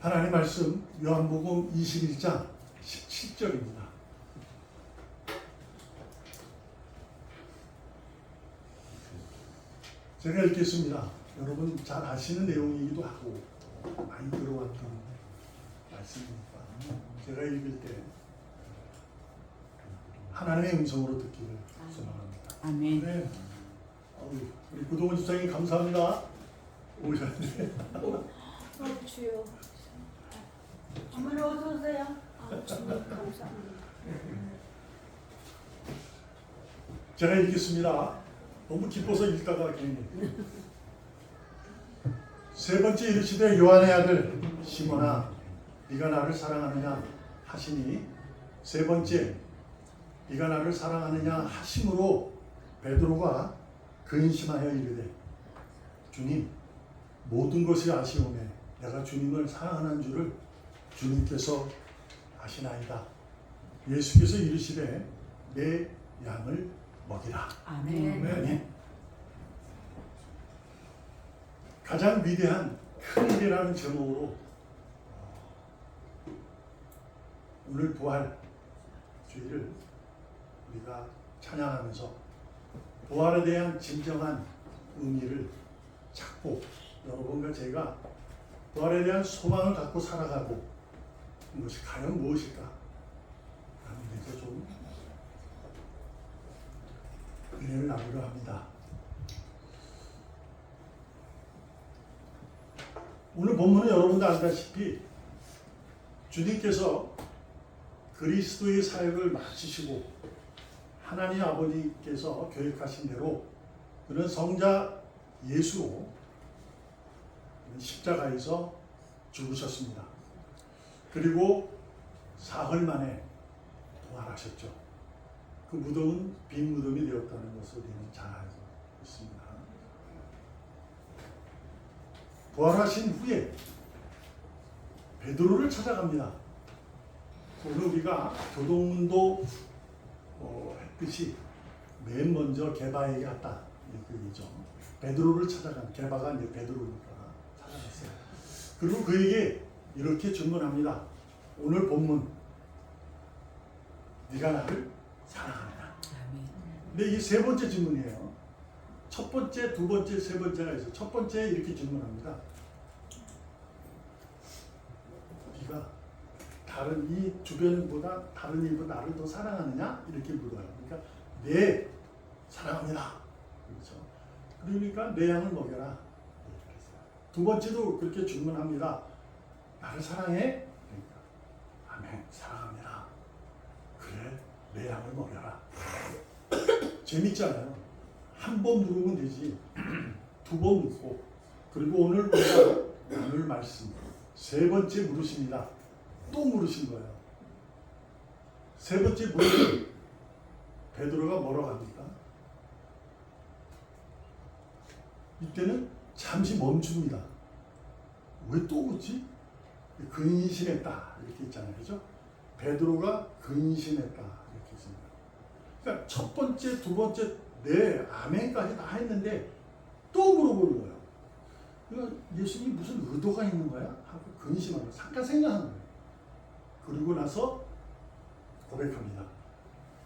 하나님 말씀 요한복음 21장 17절입니다. 제가 읽겠습니다. 여러분 잘 아시는 내용이기도 하고 많이 들어왔던 말씀이니까 제가 읽을 때 하나님의 음성으로 듣기를 소망합니다. 아멘. 네. 우리 구동원 집사님 감사합니다. 오셨는데 주여. 어머니 어서 오세요. 주님 감사합니다. 제가 읽겠습니다. 너무 기뻐서 읽다가 괜히. 세 번째 이르시되 요한의 아들 시몬아 네가 나를 사랑하느냐 하시니 세 번째 네가 나를 사랑하느냐 하심으로 베드로가 근심하여 이르되 주님 모든 것이 아시오매 내가 주님을 사랑하는 줄을 주님께서 아시나이다. 예수께서 이르시되 내 양을 먹이라. 아멘. 아멘. 가장 위대한 큰 일이라는 제목으로 오늘 부활 주일을 우리가 찬양하면서 부활에 대한 진정한 의미를 찾고 여러분과 제가 부활에 대한 소망을 갖고 살아가고 이것이 과연 무엇일까 하는 데서 좀 은혜를 나누려 합니다. 오늘 본문은 여러분도 알다시피 주님께서 그리스도의 사역을 마치시고 하나님 아버지께서 계획하신 대로 그는 성자 예수로 십자가에서 죽으셨습니다. 그리고 사흘 만에 부활하셨죠. 그 무덤은 빈 무덤이 되었다는 것을 우리는 잘 알고 있습니다. 부활하신 후에 베드로를 찾아갑니다. 오늘 우리가 교동문도 했듯이 맨 먼저 게바에게 갔다 이렇게 얘기죠. 베드로를 찾아간 게바가 이제 베드로니까 찾아갔어요. 그리고 그에게 이렇게 질문합니다. 오늘 본문 네가 나를 사랑하느냐. 근데 이 세 번째 질문이에요. 첫 번째, 두 번째, 세 번째가 있어요. 첫 번째 이렇게 질문합니다. 네가 다른 이 주변보다 다른 일보다 나를 더 사랑하느냐? 이렇게 물어요. 그러니까 네, 사랑합니다. 그렇죠. 그러니까 내 양을 먹여라. 두 번째도 그렇게 질문합니다. 나를 사랑해? 그러니까 아멘, 사랑합니다. 그래, 내 양을 먹여라. 재밌잖아요. 한 번 물으면 되지. 두 번 묻고 그리고 오늘 우리가 나눌 말씀 세 번째 물으십니다. 또 물으신 거예요. 세 번째 물으면 베드로가 뭐라고 합니까? 이때는 잠시 멈춥니다. 왜 또 묻지? 근심했다 이렇게 있잖아요. 그죠? 베드로가 근심했다 이렇게 있습니다. 그러니까 첫 번째, 두 번째, 네, 아멘까지 다 했는데 또 물어보는 거예요. 그러니까 예수님이 무슨 의도가 있는 거야? 하고 근심하는 거예요. 잠깐 생각하는 거예요. 그리고 나서 고백합니다.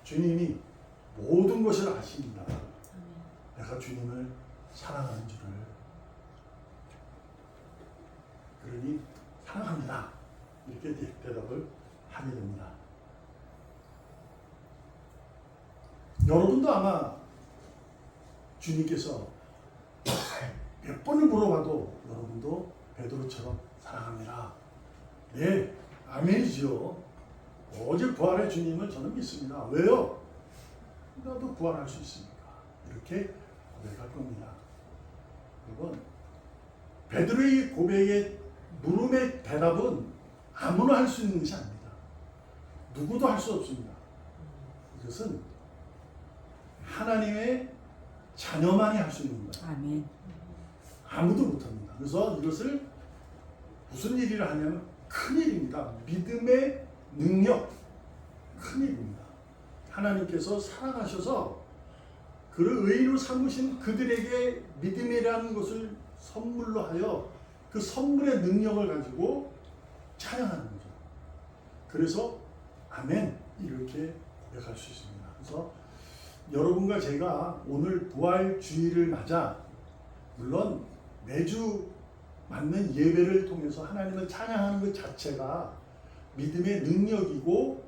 주님이 모든 것을 아십니다. 내가 주님을 사랑하는 줄을. 그러니 사랑합니다. 이렇게 대답을 하게 됩니다. 여러분도 아마 주님께서 몇 번을 물어봐도 여러분도 베드로처럼 사랑합니다. 네, 아멘이죠. 어제 부활의 주님을 저는 믿습니다. 왜요? 나도 부활할 수 있으니까. 이렇게 고백할 겁니다. 여러분, 베드로의 고백의 물음의 대답은 아무나 할 수 있는 것이 아닙니다. 누구도 할 수 없습니다. 이것은 하나님의 자녀만이 할 수 있는 거예요. 아멘. 아무도 못합니다. 그래서 이것을 무슨 일이라 하냐면 큰 일입니다. 믿음의 능력, 큰 일입니다. 하나님께서 사랑하셔서 그를 의인으로 삼으신 그들에게 믿음이라는 것을 선물로 하여 그 선물의 능력을 가지고 찬양하는 거죠. 그래서 아멘 이렇게 고백할 수 있습니다. 그래서 여러분과 제가 오늘 부활주의를 맞아 물론 매주 맞는 예배를 통해서 하나님을 찬양하는 것 자체가 믿음의 능력이고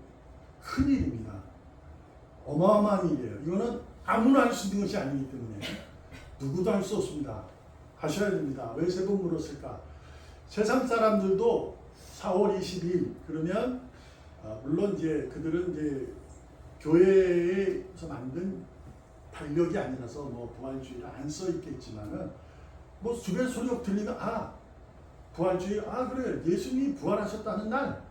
큰 일입니다. 어마어마한 일이에요. 이거는 아무나 할 수 있는 것이 아니기 때문에 누구도 할 수 없습니다. 하셔야 됩니다. 왜 세 번 물었을까? 세상 사람들도 4월 22일 그러면 물론 이제 그들은 이제 교회에서 만든 달력이 아니라서 뭐 부활주의를 안 써 있겠지만은 뭐 주변 소리가 들리면 부활주의 그래 예수님이 부활하셨다는 날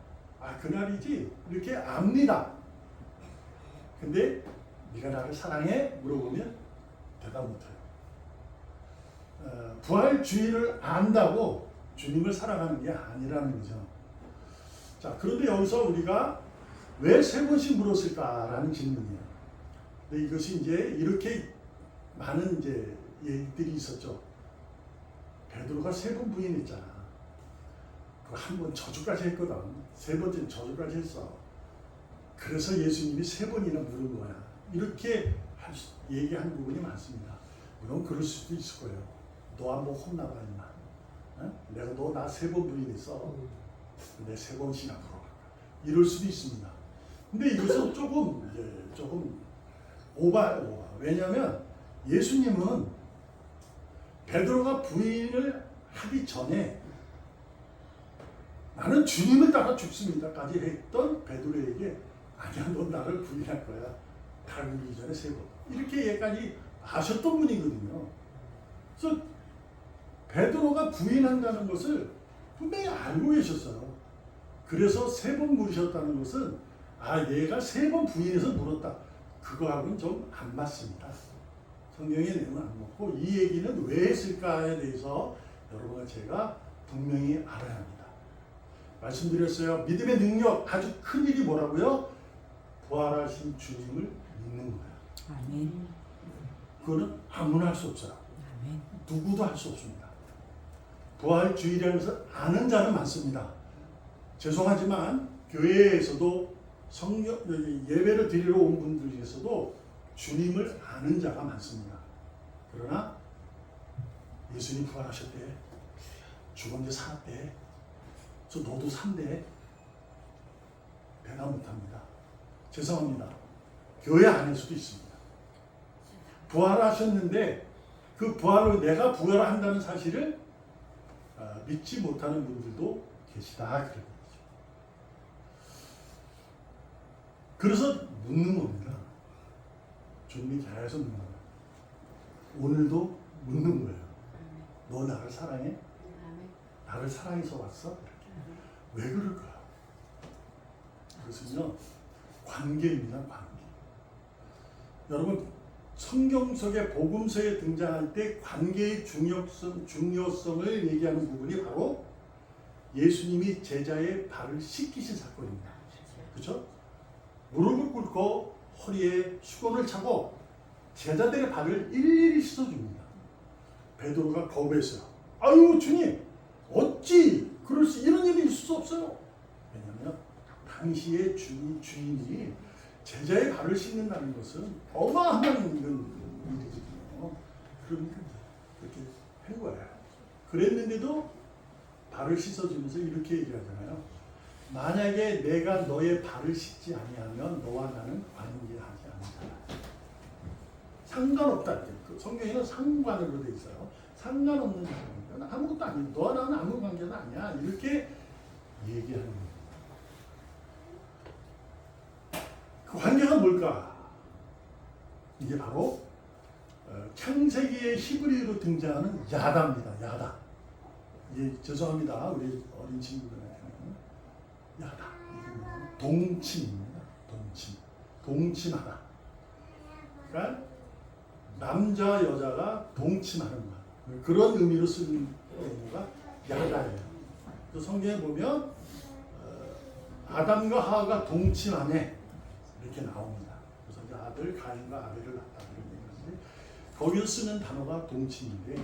그날이지 이렇게 압니다. 근데 네가 나를 사랑해? 물어보면 대답 못해요. 부활주의를 안다고 주님을 사랑하는 게 아니라는 거죠. 자, 그런데 여기서 우리가 왜 세 번씩 물었을까라는 질문이에요. 근데 이것이 이제 이렇게 많은 이제 얘기들이 있었죠. 베드로가 3번 부인했잖아. 그 한 번 저주까지 했거든. 3번째는 저주까지 했어. 그래서 예수님이 3번이나 물은 거야. 이렇게 얘기한 부분이 많습니다. 물론 그럴 수도 있을 거예요. 너 한번 혼나봐 임마. 내가 너 나 3번 부인했어. 내 3번씩이나 물어봐. 이럴 수도 있습니다. 근데 이것은 조금 오바. 왜냐하면 예수님은 베드로가 부인을 하기 전에 나는 주님을 따라 죽습니다까지 했던 베드로에게 아니야 너 나를 부인할 거야. 달 울기 전에 3번. 이렇게 얘까지 아셨던 분이거든요. 그래서 베드로가 부인한다는 것을 분명히 알고 계셨어요. 그래서 3번 물으셨다는 것은 얘가 3번 부인해서 물었다. 그거하고는 좀 안 맞습니다. 성경의 내용은 안 맞고 이 얘기는 왜 했을까에 대해서 여러분과 제가 분명히 알아야 합니다. 말씀드렸어요. 믿음의 능력 아주 큰 일이 뭐라고요? 부활하신 주님을 믿는 거예요. 아멘. 그거는 아무나 할 수 없어요. 아멘. 누구도 할 수 없습니다. 부활주의라는 것을 아는 자는 많습니다. 죄송하지만 교회에서도 예배를 드리러 온 분들 중에서도 주님을 아는 자가 많습니다. 그러나 예수님 부활하셨대. 죽은 데 살았대. 그래서 너도 산대. 대답 못합니다. 죄송합니다. 교회 안에서도 있습니다. 부활하셨는데 그 부활로 내가 부활한다는 사실을 믿지 못하는 분들도 계시다. 그런 거죠. 그래서 묻는 겁니다. 주님이 계속 묻는 거예요. 오늘도 묻는 거예요. 너 나를 사랑해? 나를 사랑해서 왔어? 왜 그럴까요? 그것은요, 관계입니다, 관계. 여러분, 성경 속의 복음서에 등장할 때 관계의 중요성을 얘기하는 부분이 바로 예수님이 제자의 발을 씻기신 사건입니다. 그렇죠? 무릎을 꿇고 허리에 수건을 차고 제자들의 발을 일일이 씻어줍니다. 베드로가 거부했어요. 아유 주님, 어찌 이런 일이 있을 수 없어요. 왜냐하면 당시의 주인이 제자의 발을 씻는다는 것은 어마어마한 일이거든요. 그러니까 그렇게 한 거예요. 그랬는데도 발을 씻어주면서 이렇게 얘기하잖아요. 만약에 내가 너의 발을 씻지 아니하면 너와 나는 관계하지 않는다. 상관없다. 성경에는 상관으로 돼 있어요. 상관없는 사람이니까 아무것도 아니야. 너와 나는 아무 관계는 아니야. 이렇게 얘기하는 거예요. 그 관계가 뭘까? 이게 바로 창세기의 히브리어로 등장하는 야다입니다. 야다. 예, 죄송합니다. 우리 어린 친구들한테는 야다. 동침입니다. 동침하다. 그러니까 남자 여자가 동침하는 것. 그런 의미로 쓰는 용어가 야다예요. 또 성경에 보면 아담과 하와가 동침하네 이렇게 나옵니다. 그래서 이제 아들 가인과 아벨을 낳았다 이런 얘기인데 거기서 쓰는 단어가 동침인데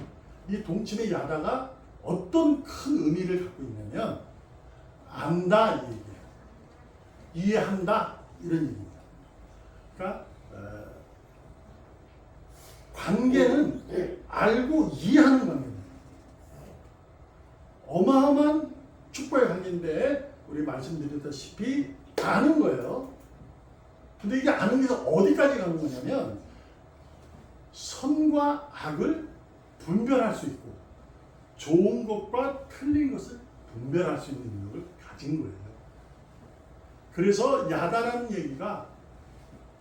이 동침의 야다가 어떤 큰 의미를 갖고 있냐면 안다 이 얘기예요. 이해한다 이런 얘기입니다. 그러니까 관계는 알고 이해하는 관계입니다. 어마어마한 축복의 관계인데 우리 말씀드렸다시피 아는 거예요. 근데 이게 아는 게 어디까지 가는 거냐면 선과 악을 분별할 수 있고 좋은 것과 틀린 것을 분별할 수 있는 능력을 가진 거예요. 그래서 야다라는 얘기가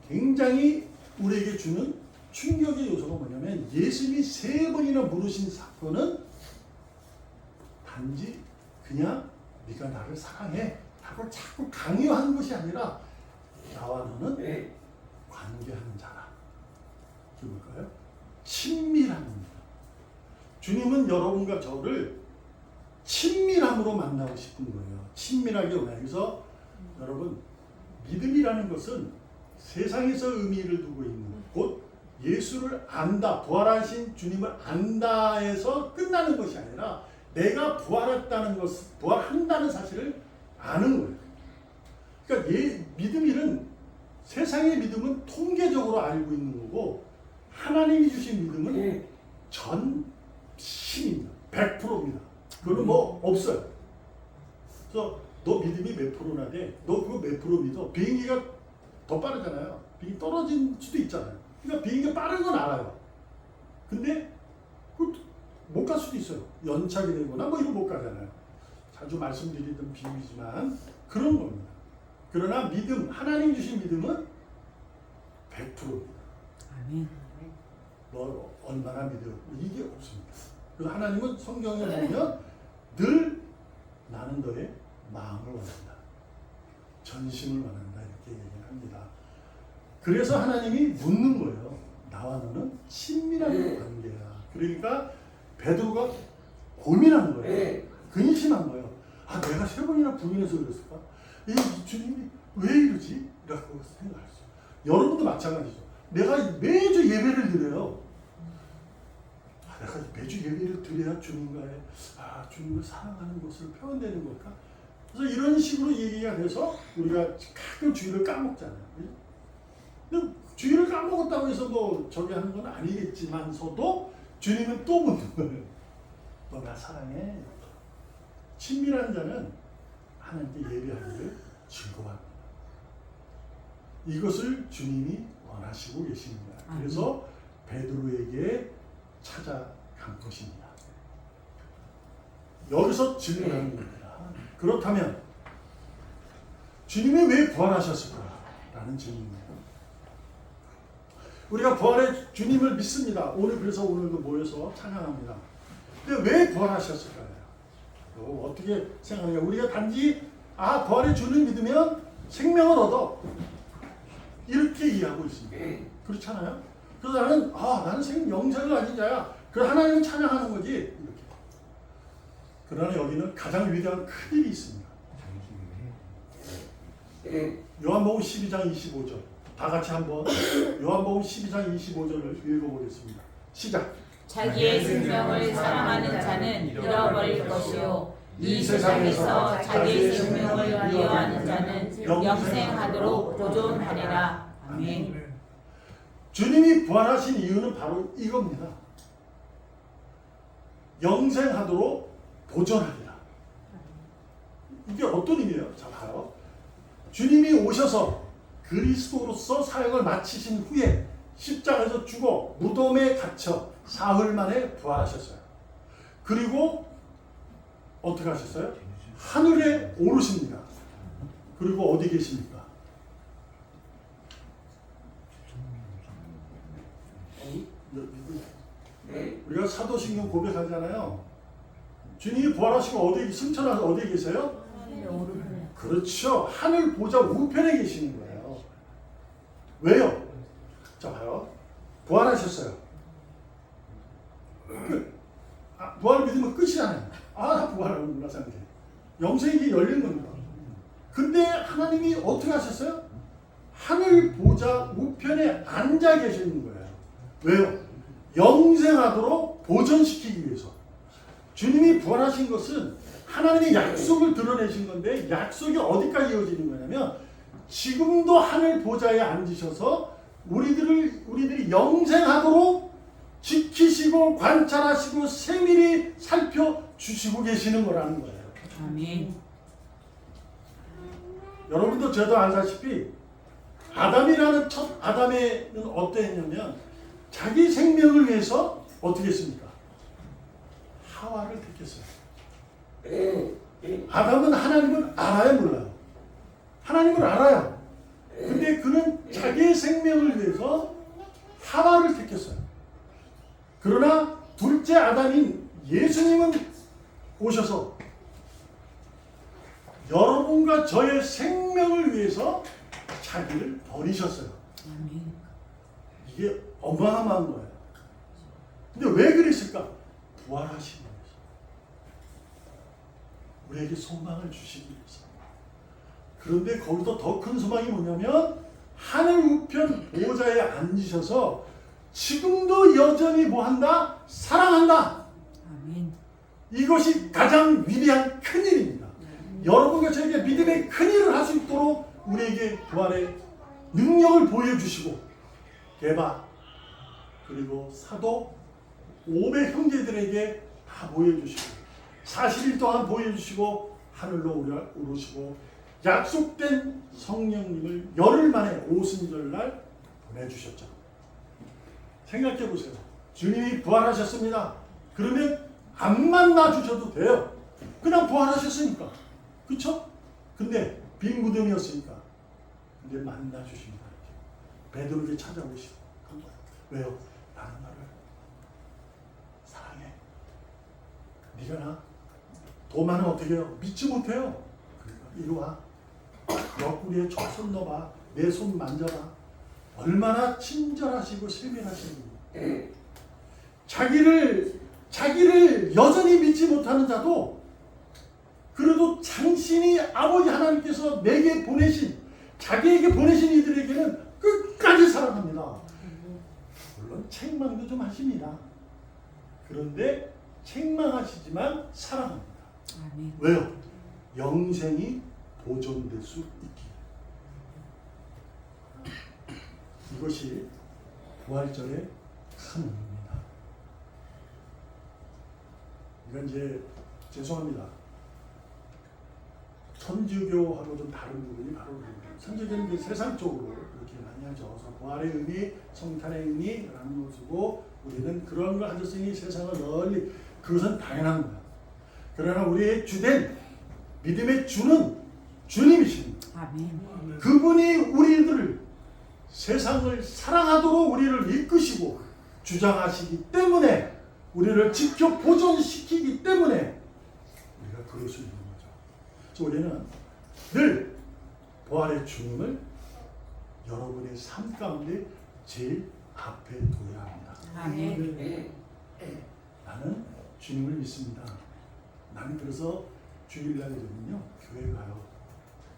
굉장히 우리에게 주는 충격의 요소가 뭐냐면 예수님이 3번이나 물으신 사건은 단지 그냥 네가 나를 사랑해 하고 자꾸 강요한 것이 아니라 나와 너는 관계하는 자라. 이게 뭘까요? 친밀한 겁니다. 주님은 여러분과 저를 친밀함으로 만나고 싶은 거예요. 친밀하게 원해요. 그래서 여러분 믿음이라는 것은 세상에서 의미를 두고 있는 곧 예수를 안다, 부활하신 주님을 안다에서 끝나는 것이 아니라 내가 부활했다는 것, 부활한다는 사실을 아는 거예요. 그러니까 믿음이는 세상의 믿음은 통계적으로 알고 있는 거고 하나님이 주신 믿음은 전심입니다. 100%입니다. 그거는 뭐 없어요. 그래서 너 믿음이 몇 프로나 돼? 너 그거 몇 프로 믿어? 비행기가 더 빠르잖아요. 비행기 떨어질 수도 있잖아요. 그러니까 비행기가 빠른 건 알아요. 근데 못 갈 수도 있어요. 연착이 되거나 뭐 이거 못 가잖아요. 자주 말씀드리던 비유이지만 그런 겁니다. 그러나 믿음, 하나님 주신 믿음은 100%입니다. 아멘. 너 얼마나 믿어? 이게 없습니다. 그래서 하나님은 성경에 보면 늘 나는 너의 마음을 원한다. 전심을 원한다. 이렇게 얘기를 합니다. 그래서 하나님이 묻는 거예요. 나와 너는 친밀한 관계야. 그러니까 베드로가 고민한 거예요. 근심한 거예요. 아, 내가 3번이나 부인해서 그랬을까? 이 주님이 왜 이러지? 라고 생각했어요. 여러분도 마찬가지죠. 내가 매주 예배를 드려요. 아, 내가 매주 예배를 드려야 주님과의 주님을 사랑하는 것을 표현되는 걸까? 그래서 이런 식으로 얘기가 돼서 우리가 가끔 주일을 까먹잖아요. 근데 주일을 까먹었다고 해서 뭐 저기 하는 건 아니겠지만서도 주님은 또 묻는 거예요. 너 나 사랑해? 친밀한 자는 하나님께 예배하기를 즐거워합니다. 이것을 주님이 원하시고 계시는 거예요. 그래서 베드로에게 찾아간 것입니다. 여기서 질문하는 겁니다. 그렇다면 주님이 왜 부활하셨을까? 라는 질문입니다. 우리가 부활의 주님을 믿습니다. 그래서 오늘도 모여서 찬양합니다. 근데 왜 부활하셨을까요? 어떻게 생각해요? 우리가 단지 부활의 주를 믿으면 생명을 얻어 이렇게 이해하고 있습니다. 그렇잖아요? 그래서 나는 영생을 가진 자야. 그래서 하나님을 찬양하는 거지. 이렇게. 그러나 여기는 가장 위대한 큰 일이 있습니다. 요한복음 12장 25절. 다 같이 한번 요한복음 12장 25절을 읽어보겠습니다. 시작. 자기의 생명을 사랑하는 자는 잃어버릴 것이요 이 세상에서 자기의 생명을 미워하는 자는 영생하도록 보존하리라. 아멘. 주님이 부활하신 이유는 바로 이겁니다. 영생하도록 보존하리라. 이게 어떤 의미예요? 자, 봐요. 주님이 오셔서 그리스도로서 사역을 마치신 후에 십자가에서 죽어 무덤에 갇혀 사흘 만에 부활하셨어요. 그리고 어떻게 하셨어요? 하늘에 오르십니다. 그리고 어디 계십니까? 우리가 사도신경 고백하잖아요. 주님이 부활하시고 어디 승천하셔서 어디 계세요? 그렇죠. 하늘 보좌 우편에 계시는 거예요. 왜요? 자, 봐요. 부활하셨어요. 부활을 믿으면 끝이잖아요. 나 부활하는구나 생각해. 영생이 열린 겁니다. 근데 하나님이 어떻게 하셨어요? 하늘 보좌 우편에 앉아 계시는 거예요. 왜요? 영생하도록 보존시키기 위해서. 주님이 부활하신 것은 하나님의 약속을 드러내신 건데 약속이 어디까지 이어지는 거냐면 지금도 하늘 보좌에 앉으셔서 우리들이 영생하도록 지키시고 관찰하시고 세밀히 살펴주시고 계시는 거라는 거예요. 아멘. 여러분도 저도 알다시피 아담이라는 첫 아담에는 어땠냐면 자기 생명을 위해서 어떻게 했습니까? 하와를 택했어요. 아담은 하나님을 알아요, 몰라요? 하나님을 알아요. 근데 그는 자기의 생명을 위해서 하와를 택했어요. 그러나 둘째 아담인 예수님은 오셔서 여러분과 저의 생명을 위해서 자기를 버리셨어요. 아멘. 이게 어마어마한 거예요. 근데 왜 그랬을까? 부활하신 거예요. 우리에게 소망을 주시기 위해서. 그런데 거기서 더 큰 소망이 뭐냐면 하늘 우편 보좌에 앉으셔서 지금도 여전히 뭐한다? 사랑한다. 아멘. 이것이 가장 위대한 큰일입니다. 여러분과 저에게 믿음의 큰일을 할 수 있도록 우리에게 부활의 능력을 보여주시고 게바 그리고 사도 500 형제들에게 다 보여주시고 40일 동안 보여주시고 하늘로 오르시고 약속된 성령님을 열흘 만에 오순절날 보내주셨죠. 생각해 보세요. 주님이 부활하셨습니다. 그러면 안 만나 주셔도 돼요. 그냥 부활하셨으니까. 그쵸? 근데 빈 무덤이었으니까. 근데 만나 주십니다. 베드로에게 찾아오시고. 왜요? 나는 너를 사랑해. 네가 나 도마는 어떻게 해요? 믿지 못해요. 그러니까 이리 와. 옆구리에 손 넣어봐. 내 손 만져봐. 얼마나 친절하시고 세밀하시고 자기를 여전히 믿지 못하는 자도 그래도 당신이 아버지 하나님께서 내게 보내신 자기에게 보내신 이들에게는 끝까지 사랑합니다. 물론 책망도 좀 하십니다. 그런데 책망하시지만 사랑합니다. 아멘. 왜요? 영생이 보존될 수 있기에. 이것이 부활절의 큰 의미입니다. 이건 이제 죄송합니다. 천주교하고 좀 다른 부분이 바로 천주교는 이제 세상적으로 이렇게 많이 하죠. 그래서 부활의 의미, 성탄의 의미라는 것이고 우리는 그런 걸 가졌으니 세상을 널리 그것은 당연한 거야. 그러나 우리의 주된 믿음의 주는 주님이십니다. 아멘. 그분이 우리들을 세상을 사랑하도록 우리를 이끄시고 주장하시기 때문에 우리를 지켜 보존시키기 때문에 우리가 그럴 수 있는 거죠. 그래서 우리는 늘 부활의 주님을 여러분의 삶 가운데 제일 앞에 둬야 합니다. 아멘. 나는 주님을 믿습니다. 나는 그래서 주일날 되면요 교회 가요.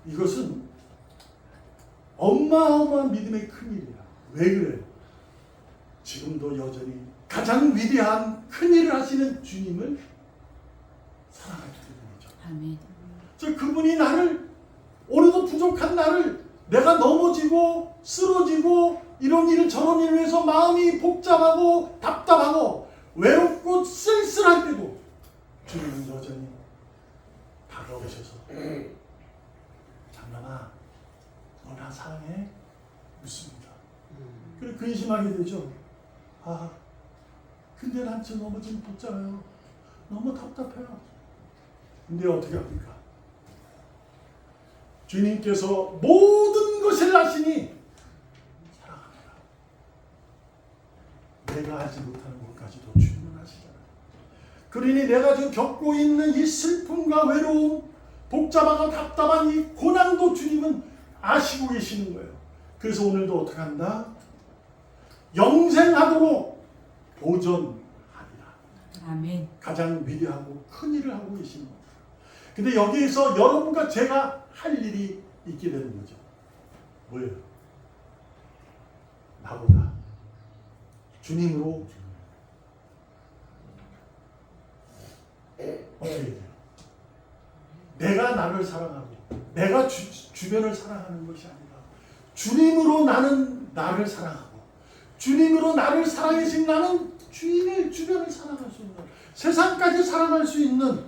이것은 어마어마한 믿음의 큰일이야. 왜 그래요? 지금도 여전히 가장 위대한 큰일을 하시는 주님을 사랑하기 때문이죠. 아멘. 저 그분이 나를 오늘도 부족한 나를 내가 넘어지고 쓰러지고 이런 일 저런 일을 해서 마음이 복잡하고 답답하고 외롭고 쓸쓸할 때도 주님은 여전히 다가오셔서 장남아 너 나 사랑해? 묻습니다. 그리고 근심하게 되죠. 아 근데 난 지금 너무 지금 복잡해요. 너무 답답해요. 근데 어떻게 합니까? 주님께서 모든 것을 아시니 사랑합니다. 내가 하지 못하는 것까지도 주님은 아시잖아요. 그러니 내가 지금 겪고 있는 이 슬픔과 외로움, 복잡하고 답답한 이 고난도 주님은 아시고 계시는 거예요. 그래서 오늘도 어떻게 한다? 영생하도록 보존하리라. 아멘. 가장 위대하고 큰 일을 하고 계시는 겁니다. 근데 여기에서 여러분과 제가 할 일이 있게 되는 거죠. 뭐예요? 나보다 주님으로 어떻게 해야 돼요? 나를 사랑하고 내가 주변을 사랑하는 것이 아니라 주님으로 나는 나를 사랑하고 주님으로 나를 사랑해신 나는 주인의 주변을 사랑할 수 있는 세상까지 사랑할 수 있는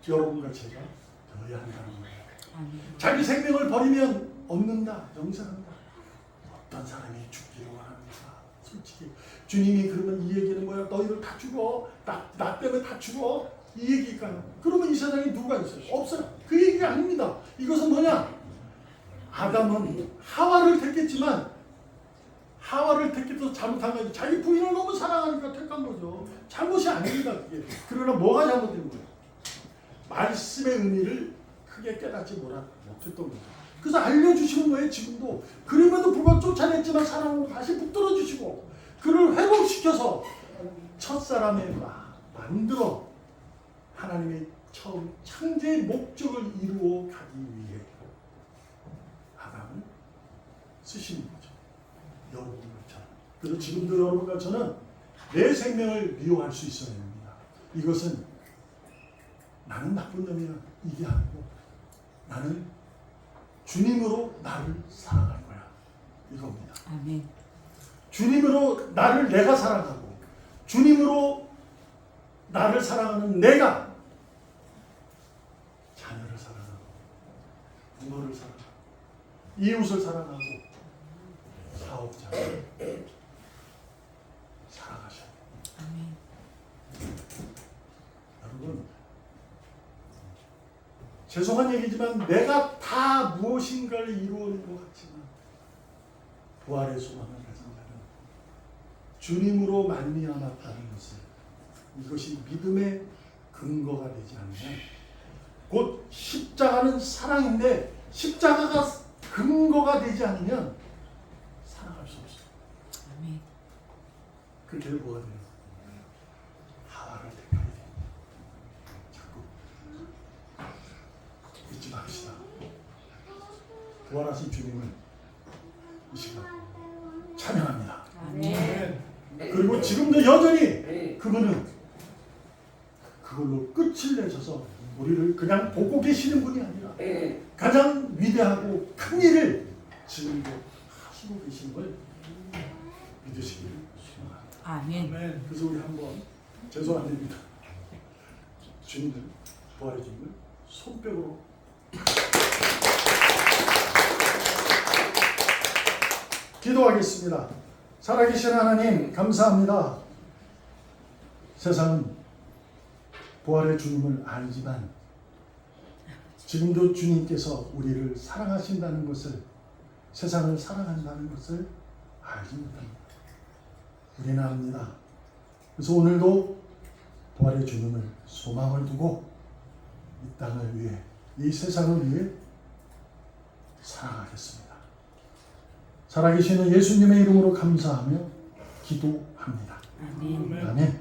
여러분과 제가 되어야 한다는 거예요. 아멘. 자기 생명을 버리면 없는다, 영생한다. 어떤 사람이 죽기를 원합니까? 솔직히 주님이 그러면 이 얘기는 뭐야? 너희들 다 죽어. 나 때문에 다 죽어. 이 얘기일까요? 그러면 이 세상에 누가 있어요? 없어요. 그 얘기가 아닙니다. 이것은 뭐냐? 아담은 하와를 택했지만 하와를 택해서 잘못한 거지. 자기 부인을 너무 사랑하니까 택한 거죠. 잘못이 아닙니다. 그게. 그러나 뭐가 잘못된 거예요? 말씀의 의미를 크게 깨닫지 못했던 거죠. 그래서 알려주시는 거예요. 지금도. 그럼에도 불구하고 쫓아냈지만 사랑으로 다시 붙들어 주시고 그를 회복시켜서 첫사람에 만들어 하나님의 처음 창조의 목적을 이루어 가기 위해 아담을 쓰시는 거죠. 여러분과 저는. 그래서 지금도 여러분과 저는 내 생명을 미워할 수 있어야 됩니다. 이것은 나는 나쁜 놈이야 이게 아니고 나는 주님으로 나를 사랑할 거야 이겁니다. 아멘. 주님으로 나를 내가 사랑하고 주님으로 나를 사랑하는 내가 자녀를 사랑하고 부모를 사랑하고 이웃을 사랑하고 사업자를 사랑하셔야 돼요. 아멘. 여러분 죄송한 얘기지만 내가 다 무엇인가를 이루어낸 것 같지만 부활의 소망을 가진 자는 주님으로 말미암았다는 것을 이것이 믿음의 근거가 되지 않으면 곧 십자가는 사랑인데 십자가가 근거가 되지 않으면 사랑할 수 없어요. 아멘. 그렇게 뭐가 돼요? 하와를 택하게 돼요. 자꾸 잊지 맙시다. 부활하신 주님을 이 시간 찬양합니다. 아멘. 그리고 지금도 여전히 그분은 그걸로 끝을 내셔서 우리를 그냥 보고 계시는 분이 아니라 가장 위대하고 큰 일을 지금도 하시고 계신 걸 믿으시기를 소망합니다. 아멘. 그래서 우리 한번 죄송합니다. 주님을 부활의 주님을 손뼉으로 기도하겠습니다. 살아계신 하나님 감사합니다. 세상은 부활의 주님을 알지만 지금도 주님께서 우리를 사랑하신다는 것을 세상을 사랑한다는 것을 알지 못합니다. 우리는 압니다. 그래서 오늘도 부활의 주님을 소망을 두고 이 땅을 위해 이 세상을 위해 살아가겠습니다. 살아계시는 예수님의 이름으로 감사하며 기도합니다. 아멘. 아멘.